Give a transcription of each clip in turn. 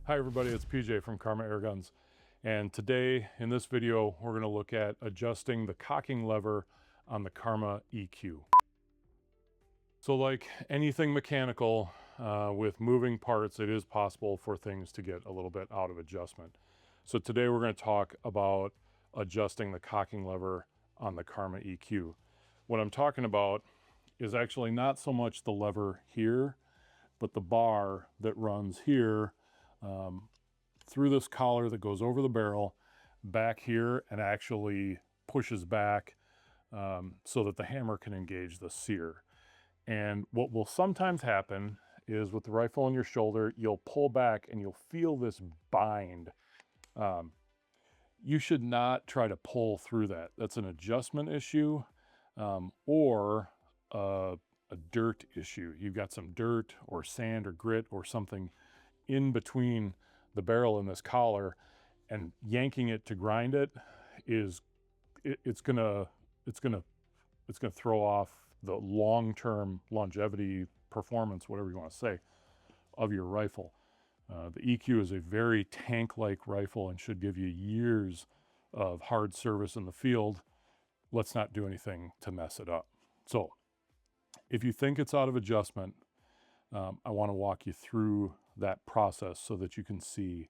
Hi everybody, it's PJ from Karma Airguns, and today in this video we're going to look at adjusting the cocking lever on the Karma EQ. So like anything mechanical with moving parts, it is possible for things to get a little bit out of adjustment. So today we're going to talk about adjusting the cocking lever on the Karma EQ. What I'm talking about is actually not so much the lever here, but the bar that runs here through this collar that goes over the barrel back here and actually pushes back so that the hammer can engage the sear. And what will sometimes happen is with the rifle on your shoulder, you'll pull back and you'll feel this bind. You should not try to pull through that. That's an adjustment issue or a dirt issue. You've got some dirt or sand or grit or something in between the barrel and this collar, and yanking it to grind it is it's gonna throw off the long-term longevity, performance, whatever you want to say, of your rifle. The EQ is a very tank-like rifle and should give you years of hard service in the field. Let's not do anything to mess it up. So if you think it's out of adjustment, I want to walk you through that process so that you can see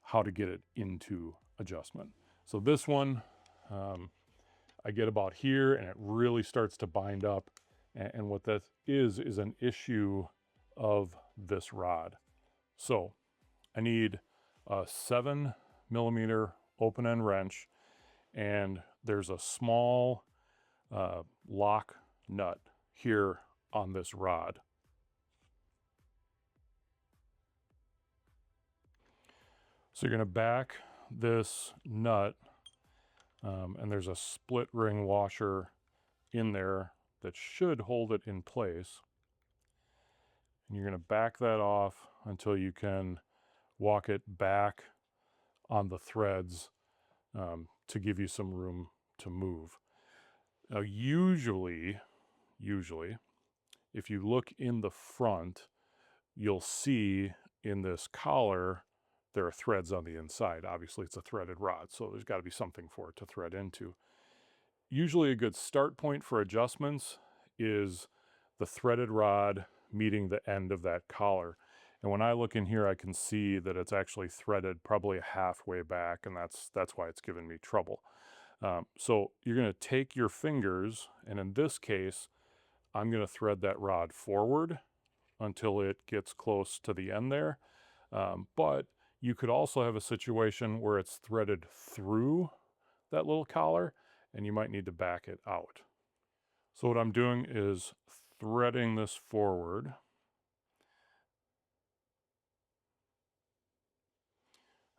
how to get it into adjustment. So this one, I get about here and it really starts to bind up. And what that is an issue of this rod. So I need a 7mm open end wrench, and there's a small lock nut here on this rod. So you're going to back this nut, and there's a split ring washer in there that should hold it in place. And you're going to back that off until you can walk it back on the threads to give you some room to move. Now, usually, if you look in the front, you'll see in this collar there are threads on the inside. Obviously, it's a threaded rod, so there's got to be something for it to thread into. Usually a good start point for adjustments is the threaded rod meeting the end of that collar. And when I look in here, I can see that it's actually threaded probably halfway back, and that's why it's giving me trouble. So you're going to take your fingers, and in this case, I'm going to thread that rod forward until it gets close to the end there. But you could also have a situation where it's threaded through that little collar and you might need to back it out. So what I'm doing is threading this forward.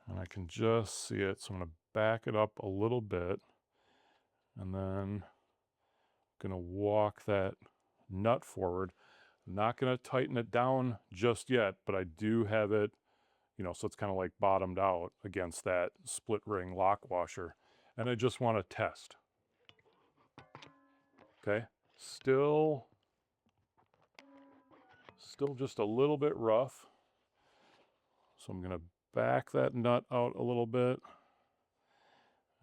And I can just see it, so I'm going to back it up a little bit, and then I'm going to walk that nut forward. I'm not going to tighten it down just yet, but I do have it, so it's kind of like bottomed out against that split ring lock washer. And I just want to test. Okay, still just a little bit rough. So I'm going to back that nut out a little bit.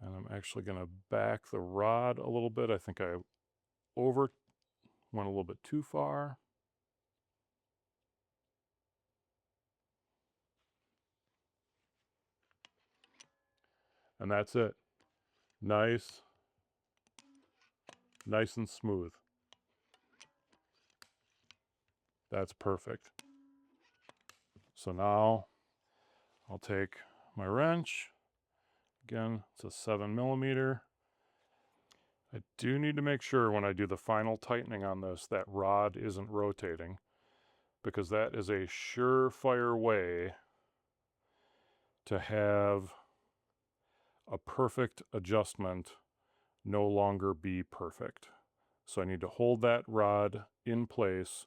And I'm actually going to back the rod a little bit. I think I went a little bit too far. And that's it. Nice and smooth. That's perfect. So now I'll take my wrench. Again, it's a 7mm. I do need to make sure when I do the final tightening on this, that rod isn't rotating, because that is a surefire way to have a perfect adjustment no longer be perfect. So I need to hold that rod in place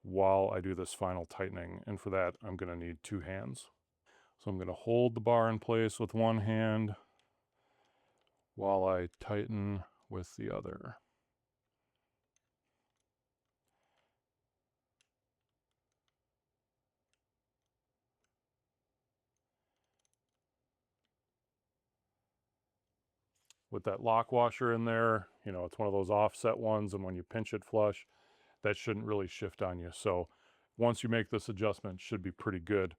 while I do this final tightening. And for that, I'm going to need 2 hands. So I'm going to hold the bar in place with one hand while I tighten with the other. with that lock washer in there, you know, it's one of those offset ones, and when you pinch it flush, that shouldn't really shift on you. So once you make this adjustment, it should be pretty good.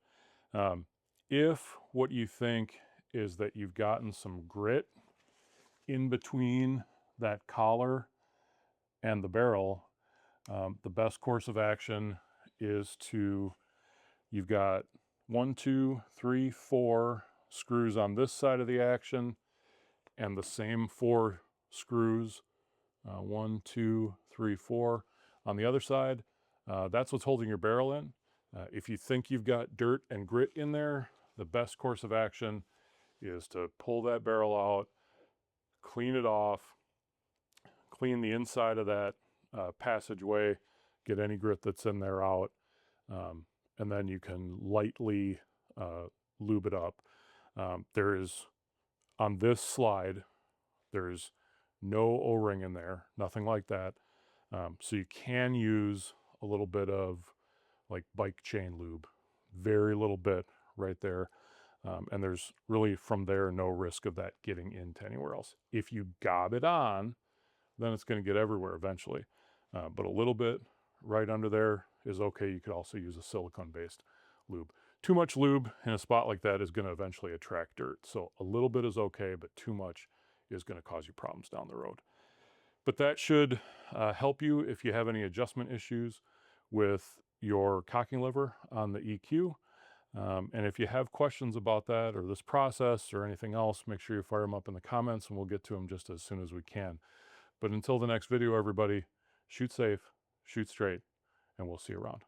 If what you think is that you've gotten some grit in between that collar and the barrel, the best course of action is you've got 1, 2, 3, 4 screws on this side of the action, and the same 4 screws, 1, 2, 3, 4 on the other side. That's what's holding your barrel in. If you think you've got dirt and grit in there, the best course of action is to pull that barrel out, clean it off, clean the inside of that passageway, get any grit that's in there out, and then you can lightly lube it up. There is, on this slide, there's no O-ring in there, nothing like that. So you can use a little bit of like bike chain lube, very little bit right there. And there's really from there no risk of that getting into anywhere else. If you gob it on, then it's going to get everywhere eventually. But a little bit right under there is okay. You could also use a silicone-based lube. Too much lube in a spot like that is going to eventually attract dirt. So a little bit is okay, but too much is going to cause you problems down the road. But that should help you if you have any adjustment issues with your cocking lever on the EQ. And if you have questions about that or this process or anything else, make sure you fire them up in the comments and we'll get to them just as soon as we can. But until the next video, everybody, shoot safe, shoot straight, and we'll see you around.